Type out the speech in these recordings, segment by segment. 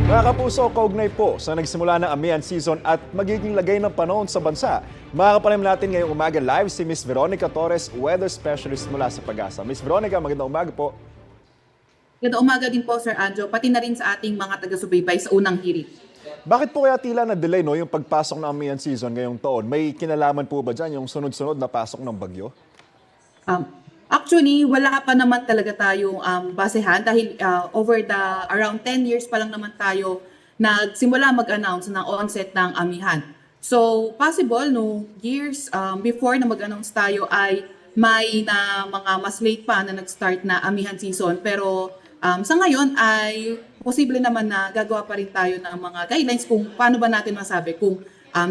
Mga kapuso, kaugnay po sa nagsimula ng amihan season at magiging lagay ng panahon sa bansa. Makakapalim natin ngayong umaga live si Miss Veronica Torres, weather specialist mula sa Pag-asa. Miss Veronica, magandang umaga po. Ganda umaga din po, Sir Anjo, pati na rin sa ating mga taga-subaybay sa unang hirit. Bakit po kaya tila na-delay yung pagpasok ng amihan season ngayong taon? May kinalaman po ba dyan yung sunod-sunod na pasok ng bagyo? Actually, wala pa naman talaga tayong basehan dahil over the around 10 years pa lang naman tayo nagsimula mag-announce ng onset ng amihan. So, possible no years before na mag-announce tayo ay may na mga mas late pa na nag-start na amihan season. Pero sa ngayon ay posible naman na gagawa pa rin tayo ng mga guidelines kung paano ba natin masabi kung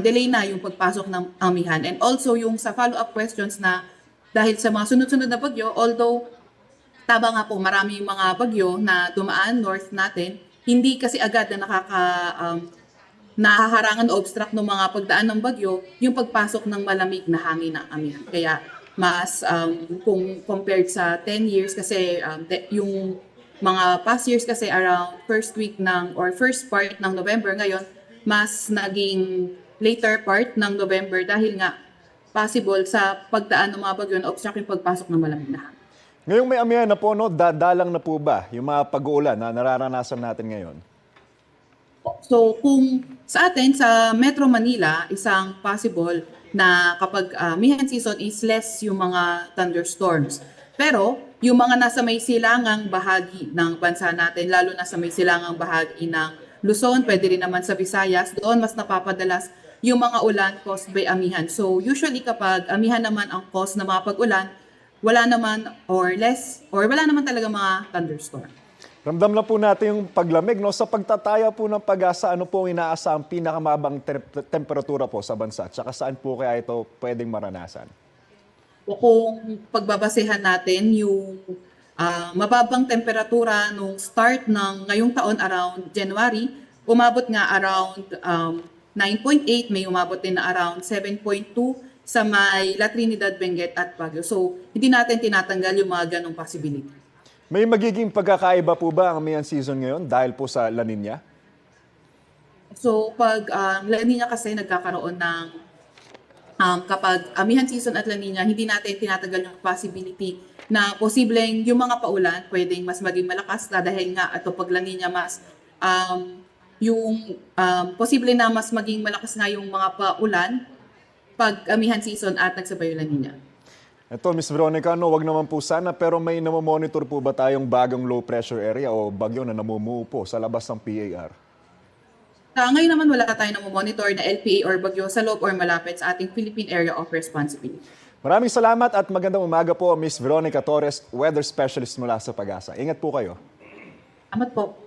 delay na yung pagpasok ng amihan. And also yung sa follow-up questions na dahil sa mga sunod-sunod na bagyo, although tama nga po marami mga bagyo na dumaan north natin, hindi kasi agad na nahaharangan o obstruct ng mga pagdaan ng bagyo yung pagpasok ng malamig na hangin ng amihan. Kaya mas kung compared sa 10 years kasi yung mga past years kasi around first week ng or first part ng November, ngayon mas naging later part ng November dahil nga possible sa pagdaan ng mga bagyo na obstruct yung pagpasok ng malamig na hangin. Ngayong may amihan na po, dadalang na po ba yung mga pag-uulan na nararanasan natin ngayon? So kung sa atin sa Metro Manila, isang possible na kapag amihan season is less yung mga thunderstorms. Pero yung mga nasa may silangang bahagi ng bansa natin, lalo na sa may silangang bahagi ng Luzon, pwede rin naman sa Visayas, doon mas napapadalas yung mga ulan caused by amihan. So usually kapag amihan naman ang cause ng mga pag-ulan, wala naman or less or wala naman talaga mga thunderstorm. Ramdam na po natin yung paglamig. No? Sa pagtataya po ng Pag-asa, ano po ang inaasahang pinakamabang temperatura po sa bansa? Tsaka saan po kaya ito pwedeng maranasan? O kung pagbabasehan natin yung mababang temperatura nung start ng ngayong taon around January, umabot nga around 9.8, may umabot din na around 7.2 sa may La Trinidad, Benguet at Baguio. So, hindi natin tinatanggal yung mga ganong possibility. May magiging pagkakaiba po ba ang amihan season ngayon dahil po sa La Nina? So, pag La Nina kasi nagkakaroon ng kapag amihan season at La Nina, hindi natin tinatanggal yung possibility na posibleng yung mga paulan pwedeng mas maging malakas dahil nga ito pag La Nina mas posible na mas maging malakas nga yung mga paulan pag amihan season at nagsabay yung La Nina. Ito, Miss Veronica, wag naman po sana, pero may namomonitor po ba tayong bagong low pressure area o bagyo na namumuo po sa labas ng PAR? Ngayon naman wala tayong namomonitor na LPA or bagyo sa loob or malapit sa ating Philippine Area of Responsibility. Maraming salamat at magandang umaga po, Miss Veronica Torres, weather specialist mula sa Pag-asa. Ingat po kayo. Amat po.